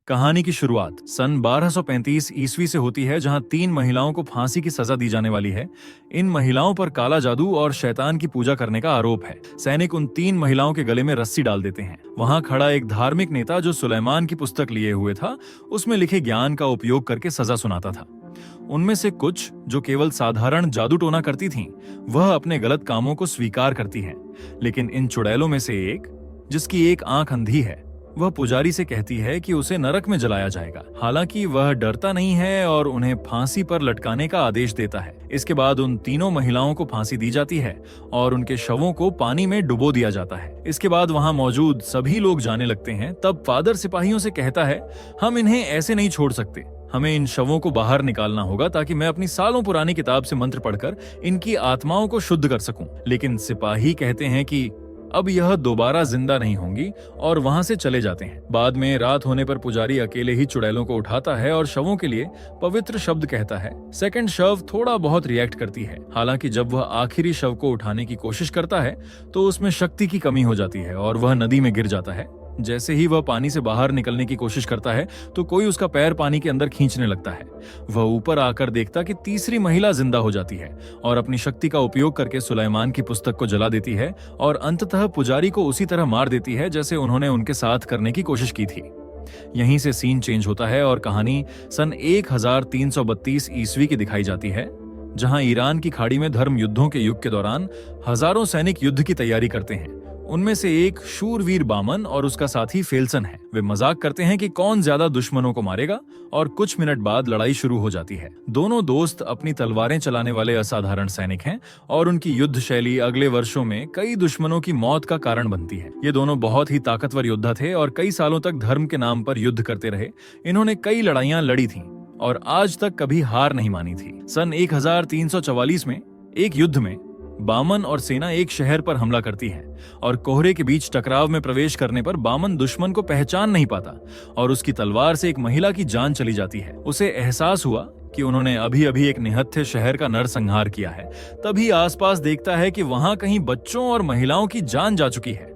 कहानी की शुरुआत सन 1235 ईस्वी से होती है, जहां 3 महिलाओं को फांसी की सजा दी जाने वाली है। इन महिलाओं पर काला जादू और शैतान की पूजा करने का आरोप है। सैनिक उन 3 महिलाओं के गले में रस्सी डाल देते हैं। वहां खड़ा एक धार्मिक नेता जो सुलेमान की पुस्तक लिए हुए था, उसमें लिखे ज्ञान का उपयोग करके सजा सुनाता था। उनमें से कुछ जो केवल साधारण जादू टोना करती थीं, वह अपने गलत कामों को स्वीकार करती हैं। लेकिन इन चुड़ैलों में से एक, जिसकी एक आंख अंधी है, वह पुजारी से कहती है कि उसे नरक में जलाया जाएगा। हालांकि वह डरता नहीं है और उन्हें फांसी पर लटकाने का आदेश देता है। इसके बाद उन तीनों महिलाओं को फांसी दी जाती है और उनके शवों को पानी में डुबो दिया जाता है। इसके बाद वहां मौजूद सभी लोग जाने लगते हैं। तब फादर सिपाहियों से कहता है, हम इन्हें ऐसे नहीं छोड़ सकते। हमें इन शवों को बाहर निकालना होगा ताकि मैं अपनी सालों पुरानी किताब से मंत्र पढ़कर इनकी आत्माओं को शुद्ध कर सकूं। लेकिन सिपाही कहते हैं कि अब यह दोबारा जिंदा नहीं होंगी और वहां से चले जाते हैं। बाद में रात होने पर पुजारी अकेले ही चुड़ैलों को उठाता है और शवों के लिए पवित्र शब्द कहता है। सेकंड शव थोड़ा बहुत रिएक्ट करती है। हालांकि जब वह आखिरी शव को उठाने की कोशिश करता है तो उसमें शक्ति की कमी हो जाती है और वह नदी में गिर जाता है। जैसे ही वह पानी से बाहर निकलने की कोशिश करता है तो कोई उसका पैर पानी के अंदर खींचने लगता है। वह ऊपर आकर देखता कि तीसरी महिला जिंदा हो जाती है और अपनी शक्ति का उपयोग करके सुलेमान की पुस्तक को जला देती है और अंततः पुजारी को उसी तरह मार देती है जैसे उन्होंने उनके साथ करने की कोशिश की थी। यहीं से सीन चेंज होता है और कहानी सन 1332 ईस्वी की दिखाई जाती है, जहां ईरान की खाड़ी में धर्म युद्धों के युग के दौरान हजारों सैनिक युद्ध की तैयारी करते हैं। उनमें से एक शूरवीर बामन और उसका साथी फेल्सन है। वे मजाक करते हैं कि कौन ज्यादा दुश्मनों को मारेगा और कुछ मिनट बाद लड़ाई शुरू हो जाती है। दोनों दोस्त अपनी तलवारें चलाने वाले असाधारण सैनिक हैं और उनकी युद्ध शैली अगले वर्षों में कई दुश्मनों की मौत का कारण बनती है। ये दोनों बहुत ही ताकतवर योद्धा थे और कई सालों तक धर्म के नाम पर युद्ध करते रहे। इन्होंने कई लड़ाइयां लड़ी थीं और आज तक कभी हार नहीं मानी थी। सन 1344 में एक युद्ध में बामन और सेना एक शहर पर हमला करती है और कोहरे के बीच टकराव में प्रवेश करने पर बामन दुश्मन को पहचान नहीं पाता और उसकी तलवार से एक महिला की जान चली जाती है। उसे एहसास हुआ कि उन्होंने अभी अभी एक निहत्थे शहर का नरसंहार किया है। तभी आसपास देखता है कि वहां कहीं बच्चों और महिलाओं की जान जा चुकी है।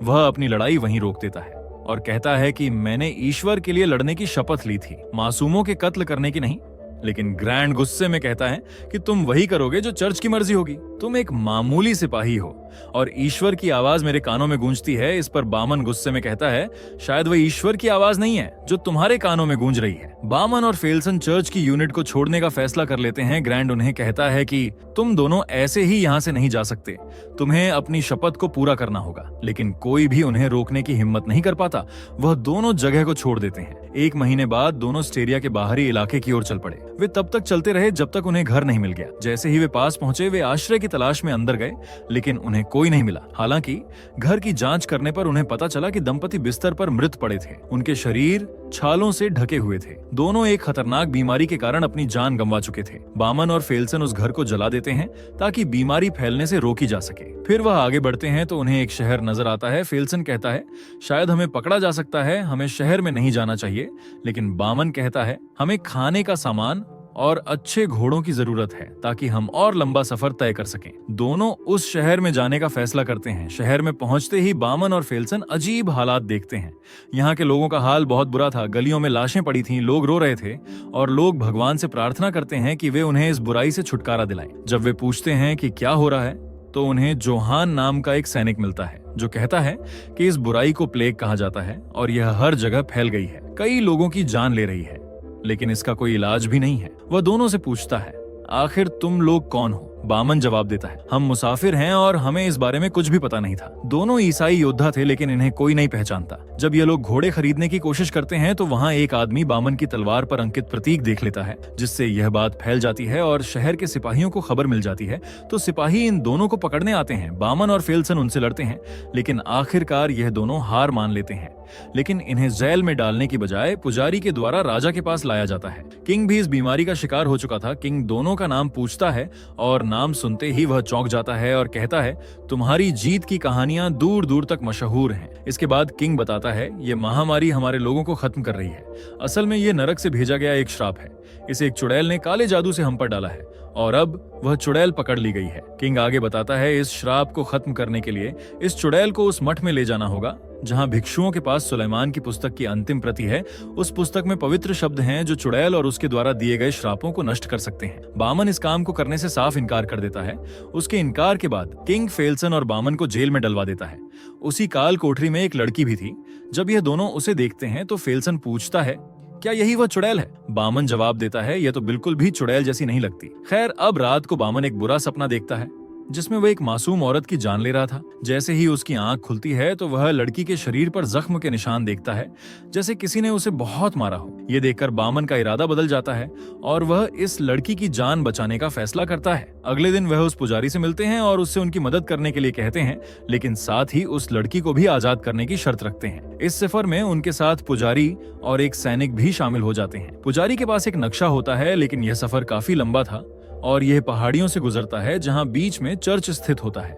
वह अपनी लड़ाई वहीं रोक देता है और कहता है कि मैंने ईश्वर के लिए लड़ने की शपथ ली थी, मासूमों के कत्ल करने की नहीं। लेकिन ग्रैंड गुस्से में कहता है कि तुम वही करोगे जो चर्च की मर्जी होगी। तुम एक मामूली सिपाही हो और ईश्वर की आवाज मेरे कानों में गूंजती है। इस पर बामन गुस्से में कहता है, शायद वह ईश्वर की आवाज नहीं है जो तुम्हारे कानों में गूंज रही है। बामन और फेल्सन चर्च की यूनिट को छोड़ने का फैसला कर लेते हैं। ग्रैंड उन्हें कहता है कि तुम दोनों ऐसे ही यहाँ से नहीं जा सकते, तुम्हें अपनी शपथ को पूरा करना होगा। लेकिन कोई भी उन्हें रोकने की हिम्मत नहीं कर पाता। वह दोनों जगह को छोड़ देते हैं। 1 महीने बाद दोनों स्टेरिया के बाहरी इलाके की ओर चल पड़े। वे तब तक चलते रहे जब तक उन्हें घर नहीं मिल गया। जैसे ही वे पास पहुंचे, वे आश्रय की तलाश में अंदर गए, लेकिन उन्हें कोई नहीं मिला। हालांकि घर की जांच करने पर उन्हें पता चला कि दंपति बिस्तर पर मृत पड़े थे। उनके शरीर छालों से ढके हुए थे। दोनों एक खतरनाक बीमारी के कारण अपनी जान गंवा चुके थे। बामन और फेल्सन उस घर को जला देते हैं ताकि बीमारी फैलने से रोकी जा सके। फिर वह आगे बढ़ते हैं तो उन्हें एक शहर नजर आता है। फेल्सन कहता है, शायद हमें पकड़ा जा सकता है, हमें शहर में नहीं जाना चाहिए। लेकिन बामन कहता है, हमें खाने का सामान और अच्छे घोड़ों की जरूरत है ताकि हम और लंबा सफर तय कर सकें। दोनों उस शहर में जाने का फैसला करते हैं। शहर में पहुंचते ही बामन और फेल्सन अजीब हालात देखते हैं। यहाँ के लोगों का हाल बहुत बुरा था। गलियों में लाशें पड़ी थीं, लोग रो रहे थे और लोग भगवान से प्रार्थना करते हैं कि वे उन्हें इस बुराई से छुटकारा दिलाएं। जब वे पूछते हैं कि क्या हो रहा है तो उन्हें जोहान नाम का एक सैनिक मिलता है जो कहता है कि इस बुराई को प्लेग कहा जाता है और यह हर जगह फैल गई है, कई लोगों की जान ले रही है, लेकिन इसका कोई इलाज भी नहीं है। वह दोनों से पूछता है, आखिर तुम लोग कौन हो? बामन जवाब देता है, हम मुसाफिर हैं और हमें इस बारे में कुछ भी पता नहीं था। दोनों ईसाई योद्धा थे लेकिन इन्हें कोई नहीं पहचानता। जब ये लोग घोड़े खरीदने की कोशिश करते हैं तो वहाँ एक आदमी बामन की तलवार पर अंकित प्रतीक देख लेता है, जिससे यह बात फैल जाती है और शहर के सिपाहियों को खबर मिल जाती है। तो सिपाही इन दोनों को पकड़ने आते हैं। बामन और फेल्सन उनसे लड़ते हैं, लेकिन आखिरकार यह दोनों हार मान लेते हैं। लेकिन इन्हें जेल में डालने की बजाय पुजारी के द्वारा राजा के पास लाया जाता है। किंग भी इस बीमारी का शिकार हो चुका था। किंग दोनों का नाम पूछता है और नाम सुनते ही वह चौंक जाता है और कहता है, तुम्हारी जीत की कहानियां दूर दूर तक मशहूर हैं। इसके बाद किंग बताता है, ये महामारी हमारे लोगों को खत्म कर रही है। असल में ये नरक से भेजा गया एक श्राप है। इसे एक चुड़ैल ने काले जादू से हम पर डाला है और अब वह चुड़ैल पकड़ ली गई है। किंग आगे बताता है इस श्राप को खत्म करने के लिए इस चुड़ैल को उस मठ में ले जाना होगा जहां भिक्षुओं के पास सुलेमान की पुस्तक की अंतिम प्रति है। उस पुस्तक में पवित्र शब्द हैं जो चुड़ैल और उसके द्वारा दिए गए श्रापों को नष्ट कर सकते हैं। बामन इस काम को करने से साफ इनकार कर देता है। उसके इनकार के बाद किंग फेल्सन और बामन को जेल में डलवा देता है। उसी काल कोठरी में एक लड़की भी थी। जब यह दोनों उसे देखते हैं तो फेल्सन पूछता है, क्या यही वह चुड़ैल है? बामन जवाब देता है, यह तो बिल्कुल भी चुड़ैल जैसी नहीं लगती। खैर, अब रात को बामन एक बुरा सपना देखता है जिसमें वह एक मासूम औरत की जान ले रहा था। जैसे ही उसकी आंख खुलती है तो वह लड़की के शरीर पर जख्म के निशान देखता है, जैसे किसी ने उसे बहुत मारा हो। ये देखकर बामन का इरादा बदल जाता है और वह इस लड़की की जान बचाने का फैसला करता है। अगले दिन वह उस पुजारी से मिलते हैं और उससे उनकी मदद करने के लिए कहते हैं, लेकिन साथ ही उस लड़की को भी आजाद करने की शर्त रखते हैं। इस सफर में उनके साथ पुजारी और एक सैनिक भी शामिल हो जाते हैं। पुजारी के पास एक नक्शा होता है, लेकिन यह सफर काफी लंबा था और यह पहाड़ियों से गुजरता है जहां बीच में चर्च स्थित होता है।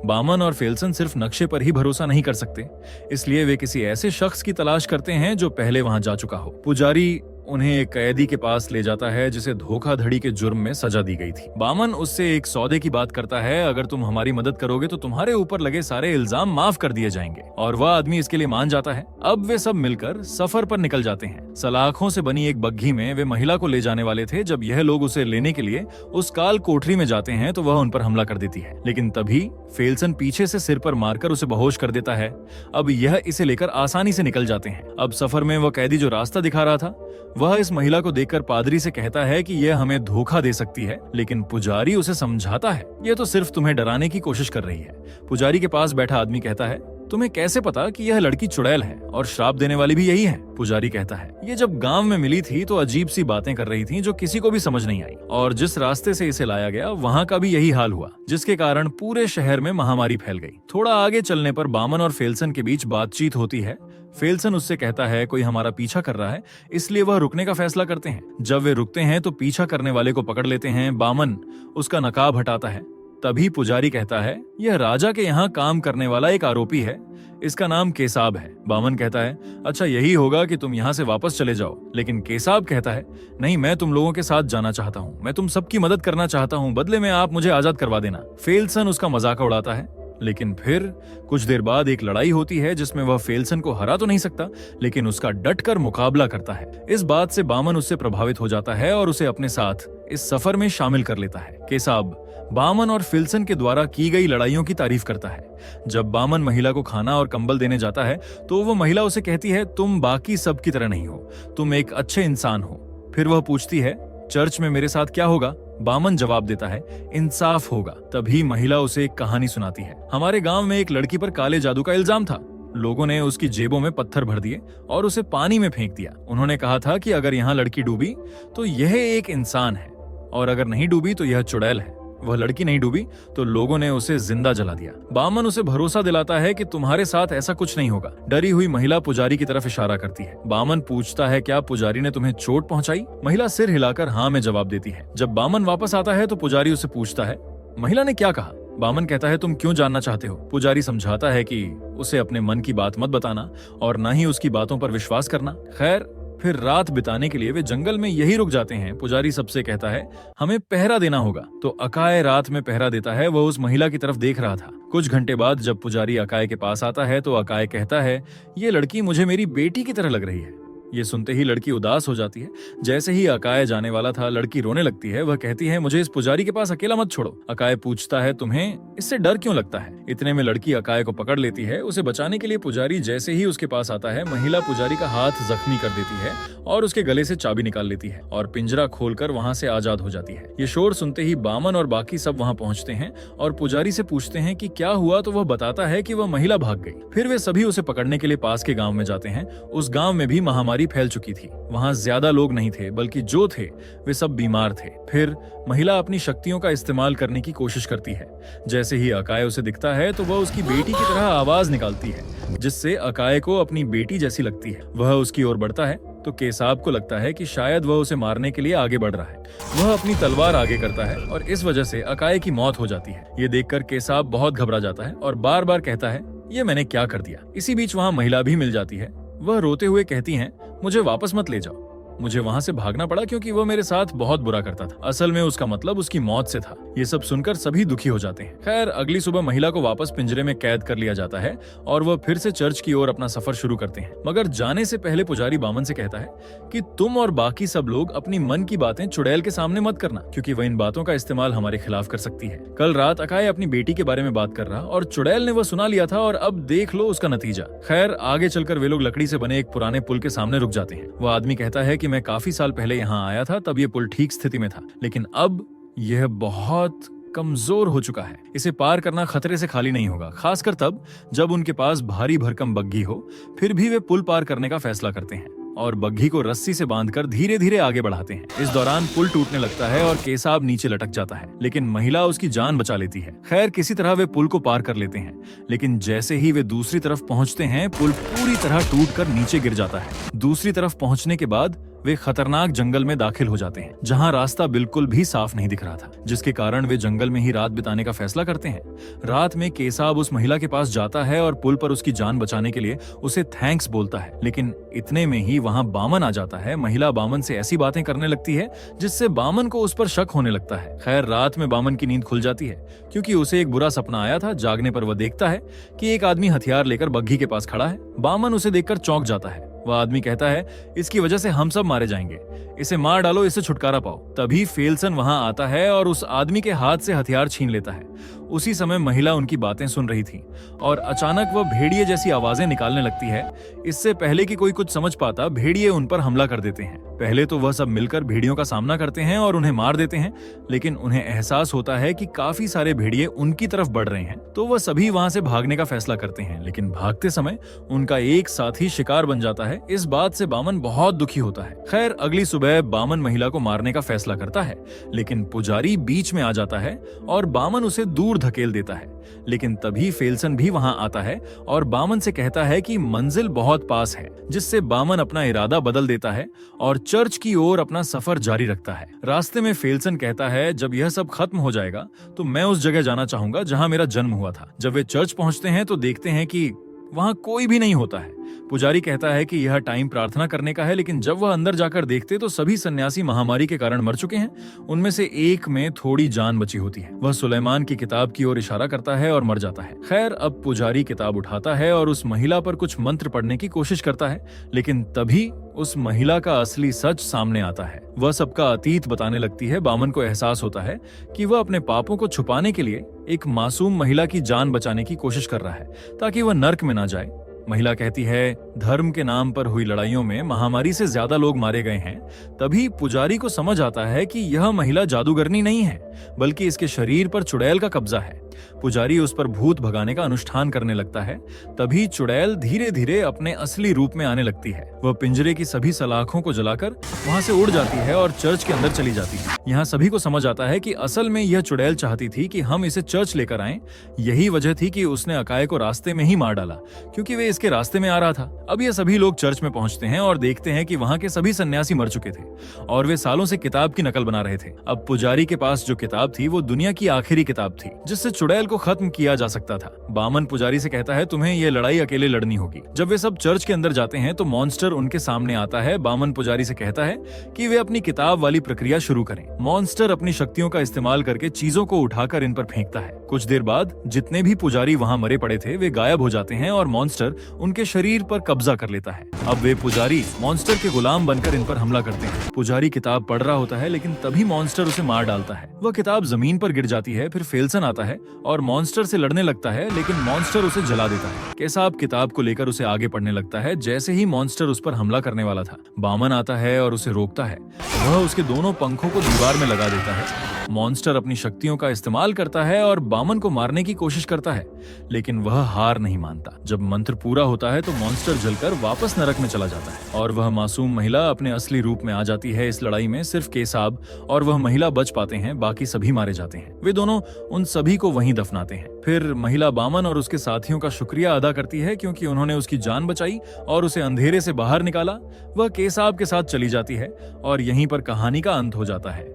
बामन और फेल्सन सिर्फ नक्शे पर ही भरोसा नहीं कर सकते, इसलिए वे किसी ऐसे शख्स की तलाश करते हैं जो पहले वहां जा चुका हो। पुजारी उन्हें एक कैदी के पास ले जाता है जिसे धोखाधड़ी के जुर्म में सजा दी गई थी। बामन उससे एक सौदे की बात करता है, अगर तुम हमारी मदद करोगे तो तुम्हारे ऊपर लगे सारे इल्जाम माफ कर दिए जाएंगे, और वह आदमी इसके लिए मान जाता है। अब वे सब मिलकर सफर पर निकल जाते हैं। सलाखों से बनी एक बग्घी में वे महिला को ले जाने वाले थे। जब यह लोग उसे लेने के लिए उस काल कोठरी में जाते हैं तो वह उन पर हमला कर देती है, लेकिन तभी फेल्सन पीछे से सिर पर मारकर उसे बेहोश कर देता है। अब यह इसे लेकर आसानी से निकल जाते हैं। अब सफर में वह कैदी जो रास्ता दिखा रहा था वह इस महिला को देखकर पादरी से कहता है कि यह हमें धोखा दे सकती है, लेकिन पुजारी उसे समझाता है यह तो सिर्फ तुम्हें डराने की कोशिश कर रही है। पुजारी के पास बैठा आदमी कहता है, तुम्हें कैसे पता कि यह लड़की चुड़ैल है और श्राप देने वाली भी यही है? पुजारी कहता है, ये जब गांव में मिली थी तो अजीब सी बातें कर रही थी जो किसी को भी समझ नहीं आई, और जिस रास्ते से इसे लाया गया वहां का भी यही हाल हुआ, जिसके कारण पूरे शहर में महामारी फैल गई। थोड़ा आगे चलने पर बामन और फेल्सन के बीच बातचीत होती है। फेल्सन उससे कहता है कोई हमारा पीछा कर रहा है, इसलिए वह रुकने का फैसला करते हैं। जब वे रुकते हैं तो पीछा करने वाले को पकड़ लेते हैं। बामन उसका नकाब हटाता है। तभी पुजारी कहता है, यह राजा के यहाँ काम करने वाला एक आरोपी है, इसका नाम केसाब है। बामन कहता है, अच्छा यही होगा कि तुम यहाँ से वापस चले जाओ। लेकिन केसाब कहता है, नहीं, मैं तुम लोगों के साथ जाना चाहता हूँ, मैं तुम सबकी मदद करना चाहता हूँ, बदले में आप मुझे आजाद करवा देना। फेल्सन उसका मजाक उड़ाता है, लेकिन फिर कुछ देर बाद एक लड़ाई होती है जिसमें वह फेल्सन को हरा तो नहीं सकता, लेकिन उसका डटकर मुकाबला करता है। इस बात से बामन उससे प्रभावित हो जाता है और उसे अपने साथ इस सफर में शामिल कर लेता है। केसाब बामन और फेल्सन के द्वारा की गई लड़ाइयों की तारीफ करता है। जब बामन महिला को खाना और कंबल देने जाता है तो वो महिला उसे कहती है, तुम बाकी सब की तरह नहीं हो, तुम एक अच्छे इंसान हो। फिर वह पूछती है, चर्च में मेरे साथ क्या होगा? बामन जवाब देता है, इंसाफ होगा। तभी महिला उसे एक कहानी सुनाती है। हमारे गांव में एक लड़की पर काले जादू का इल्जाम था। लोगों ने उसकी जेबों में पत्थर भर दिए और उसे पानी में फेंक दिया। उन्होंने कहा था कि अगर यहाँ लड़की डूबी तो यह एक इंसान है, और अगर नहीं डूबी तो यह चुड़ैल है। वह लड़की नहीं डूबी तो लोगों ने उसे जिंदा जला दिया। बामन उसे भरोसा दिलाता है कि तुम्हारे साथ ऐसा कुछ नहीं होगा। डरी हुई महिला पुजारी की तरफ इशारा करती है। बामन पूछता है, क्या पुजारी ने तुम्हें चोट पहुंचाई? महिला सिर हिलाकर हाँ में जवाब देती है। जब बामन वापस आता है तो पुजारी उसे पूछता है, महिला ने क्या कहा? बामन कहता है, तुम क्यों जानना चाहते हो? पुजारी समझाता है कि उसे अपने मन की बात मत बताना और न ही उसकी बातों पर विश्वास करना। खैर, फिर रात बिताने के लिए वे जंगल में यही रुक जाते हैं। पुजारी सबसे कहता है, हमें पहरा देना होगा। तो अकाय रात में पहरा देता है। वह उस महिला की तरफ देख रहा था। कुछ घंटे बाद जब पुजारी अकाय के पास आता है तो अकाय कहता है, ये लड़की मुझे मेरी बेटी की तरह लग रही है। ये सुनते ही लड़की उदास हो जाती है। जैसे ही अकाय जाने वाला था, लड़की रोने लगती है। वह कहती है, मुझे इस पुजारी के पास अकेला मत छोड़ो। अकाय पूछता है, तुम्हें इससे डर क्यों लगता है? इतने में लड़की अकाय को पकड़ लेती है। उसे बचाने के लिए पुजारी जैसे ही उसके पास आता है, महिला पुजारी का हाथ जख्मी कर देती है और उसके गले से चाबी निकाल लेती है और पिंजरा खोलकर वहां से आजाद हो जाती है। ये शोर सुनते ही बामन और बाकी सब वहां पहुंचते हैं और पुजारी से पूछते हैं कि क्या हुआ, तो वह बताता है कि वह महिला भाग गई। फिर वे सभी उसे पकड़ने के लिए पास के गांव में जाते हैं। उस गांव में भी महामारी फैल चुकी थी। वहां ज्यादा लोग नहीं थे, बल्कि जो थे वे सब बीमार थे। फिर महिला अपनी शक्तियों का इस्तेमाल करने की कोशिश करती है। जैसे ही अकाय उसे दिखता है तो वह उसकी बेटी की तरह आवाज निकालती है, जिससे अकाय को अपनी बेटी जैसी लगती है। वह उसकी ओर बढ़ता है तो केसाब को लगता है कि शायद वह उसे मारने के लिए आगे बढ़ रहा है। वह अपनी तलवार आगे करता है और इस वजह से अकाय की मौत हो जाती है। ये देखकर केसाब बहुत घबरा जाता है और बार बार कहता है, ये मैंने क्या कर दिया। इसी बीच वहां महिला भी मिल जाती है। वह रोते हुए कहती हैं, मुझे वापस मत ले जाओ, मुझे वहां से भागना पड़ा क्योंकि वो मेरे साथ बहुत बुरा करता था। असल में उसका मतलब उसकी मौत से था। ये सब सुनकर सभी दुखी हो जाते हैं। खैर, अगली सुबह महिला को वापस पिंजरे में कैद कर लिया जाता है और वह फिर से चर्च की ओर अपना सफर शुरू करते हैं। मगर जाने से पहले पुजारी बामन से कहता है कि तुम और बाकी सब लोग अपनी मन की बातें चुड़ैल के सामने मत करना, क्योंकि वह इन बातों का इस्तेमाल हमारे खिलाफ कर सकती है। कल रात अकाय अपनी बेटी के बारे में बात कर रहा और चुड़ैल ने वह सुना लिया था और अब देख लो उसका नतीजा। खैर, आगे चलकर वे लोग लकड़ी से बने एक पुराने पुल के सामने रुक जाते हैं। वह आदमी कहता है कि मैं काफी साल पहले यहाँ आया था, तब ये पुल ठीक स्थिति में था, लेकिन अब यह बहुत कमजोर हो चुका है। इसे पार करना खतरे से खाली नहीं होगा, खासकर तब जब उनके पास भारी भरकम बग्घी हो। फिर भी वे पुल पार करने का फैसला करते हैं और बग्घी को रस्सी से बांधकर धीरे धीरे आगे बढ़ाते हैं। इस दौरान पुल टूटने लगता है और केसाब नीचे लटक जाता है, लेकिन महिला उसकी जान बचा लेती है। खैर, किसी तरह वे पुल को पार कर लेते हैं, लेकिन जैसे ही वे दूसरी तरफ पहुंचते हैं, पुल पूरी तरह टूटकर नीचे गिर जाता है। दूसरी तरफ पहुंचने के बाद वे खतरनाक जंगल में दाखिल हो जाते हैं, जहां रास्ता बिल्कुल भी साफ नहीं दिख रहा था, जिसके कारण वे जंगल में ही रात बिताने का फैसला करते हैं। रात में केसाब उस महिला के पास जाता है और पुल पर उसकी जान बचाने के लिए उसे थैंक्स बोलता है, लेकिन इतने में ही वहां बामन आ जाता है। महिला बामन से ऐसी बातें करने लगती है जिससे बामन को उस पर शक होने लगता है। खैर, रात में बामन की नींद खुल जाती है क्योंकि उसे एक बुरा सपना आया था। जागने पर वह देखता है कि एक आदमी हथियार लेकर बग्घी के पास खड़ा है। बामन उसे देखकर चौंक जाता है। वह आदमी कहता है, इसकी वजह से हम सब मारे जाएंगे, इसे मार डालो, इससे छुटकारा पाओ। तभी फेल्सन वहां आता है और उस आदमी के हाथ से हथियार छीन लेता है। उसी समय महिला उनकी बातें सुन रही थी और अचानक वह भेड़िए जैसी आवाजें निकालने लगती है। इससे पहले कि कोई कुछ समझ पाता, भेड़िए उन पर हमला कर देते हैं। पहले तो वह सब मिलकर भेड़ियों का सामना करते हैं और उन्हें मार देते हैं, लेकिन उन्हें एहसास होता है कि काफी सारे भेड़िए उनकी तरफ बढ़ रहे हैं, तो वह सभी वहां से भागने का फैसला करते हैं। लेकिन भागते समय उनका एक साथी शिकार बन जाता है। इस बात से बामन बहुत दुखी होता है। खैर, अगली सुबह बामन महिला को मारने का फैसला करता है, लेकिन पुजारी बीच में आ जाता है और बामन उसे दूर धकेल देता है। लेकिन तभी फेल्सन भी वहां आता है और बामन से कहता है कि मंजिल बहुत पास है, जिससे बामन अपना इरादा बदल देता है और चर्च की ओर अपना सफर जारी रखता है। रास्ते में फेल्सन कहता है, जब यह सब खत्म हो जाएगा तो मैं उस जगह जाना चाहूंगा जहां मेरा जन्म हुआ था। जब वे चर्च पहुंचते हैं तो देखते हैं कि वहां कोई भी नहीं होता है। पुजारी कहता है कि यह टाइम प्रार्थना करने का है, लेकिन जब वह अंदर जाकर देखते तो सभी सन्यासी महामारी के कारण मर चुके हैं। उनमें से एक में थोड़ी जान बची होती है। वह सुलेमान की किताब की ओर इशारा करता है और मर जाता है। खैर, अब पुजारी किताब उठाता है और उस महिला पर कुछ मंत्र पढ़ने की कोशिश करता है, लेकिन तभी उस महिला का असली सच सामने आता है। वह सबका अतीत बताने लगती है। बामन को एहसास होता है कि वह अपने पापों को छुपाने के लिए एक मासूम महिला की जान बचाने की कोशिश कर रहा है, ताकि वह नर्क में ना जाए। महिला कहती है, धर्म के नाम पर हुई लड़ाइयों में महामारी से ज्यादा लोग मारे गए हैं। तभी पुजारी को समझ आता है कि यह महिला जादूगरनी नहीं है, बल्कि इसके शरीर पर चुड़ैल का कब्जा है। पुजारी उस पर भूत भगाने का अनुष्ठान करने लगता है। तभी चुड़ैल धीरे धीरे अपने असली रूप में आने लगती है। वह पिंजरे की सभी सलाखों को जलाकर वहां से उड़ जाती है और चर्च के अंदर चली जाती है। यहाँ सभी को समझ आता है कि असल में यह चुड़ैल चाहती थी कि हम इसे चर्च लेकर आएं। यही वजह थी कि उसने अकाय को रास्ते में ही मार डाला, क्योंकि वे इसके रास्ते में आ रहा था। अब ये सभी लोग चर्च में पहुंचते हैं और देखते हैं कि वहां के सभी सन्यासी मर चुके थे और वे सालों से किताब की नकल बना रहे थे। अब पुजारी के पास जो किताब थी वो दुनिया की आखिरी किताब थी, जिससे चुड़ैल को खत्म किया जा सकता था। बामन पुजारी से कहता है, तुम्हें यह लड़ाई अकेले लड़नी होगी। जब वे सब चर्च के अंदर जाते हैं तो मॉन्स्टर उनके सामने आता है। बामन पुजारी से कहता है कि वे अपनी किताब वाली प्रक्रिया शुरू करें। मॉन्स्टर अपनी शक्तियों का इस्तेमाल करके चीजों को उठाकर इन पर फेंकता है। कुछ देर बाद जितने भी पुजारी वहां मरे पड़े थे वे गायब हो जाते हैं और मॉन्स्टर उनके शरीर पर कब्जा कर लेता है। अब वे पुजारी मॉन्स्टर के गुलाम बनकर इन पर हमला करते हैं। पुजारी किताब पढ़ रहा होता है, लेकिन तभी मॉन्स्टर उसे मार डालता है। वह किताब जमीन पर गिर जाती है। फिर फेल्सन आता है और मॉन्स्टर से लड़ने लगता है, लेकिन मॉन्स्टर उसे जला देता है। केसाब किताब को लेकर उसे आगे पढ़ने लगता है। जैसे ही मॉन्स्टर उस पर हमला करने वाला था, बामन आता है और उसे रोकता है। वह उसके दोनों पंखों को दीवार में लगा देता है। मॉन्स्टर अपनी शक्तियों का इस्तेमाल करता है और बामन को मारने की कोशिश करता है, लेकिन वह हार नहीं मानता। जब मंत्र पूरा होता है तो मॉन्स्टर जलकर वापस नरक में चला जाता है और वह मासूम महिला अपने असली रूप में आ जाती है। इस लड़ाई में सिर्फ केसाब और वह महिला बच पाते हैं, बाकी सभी मारे जाते हैं। वे दोनों उन सभी को वहीं दफनाते हैं। फिर महिला बामन और उसके साथियों का शुक्रिया अदा करती है, क्योंकि उन्होंने उसकी जान बचाई और उसे अंधेरे से बाहर निकाला। वह केसाब के साथ चली जाती है और यहीं पर कहानी का अंत हो जाता है।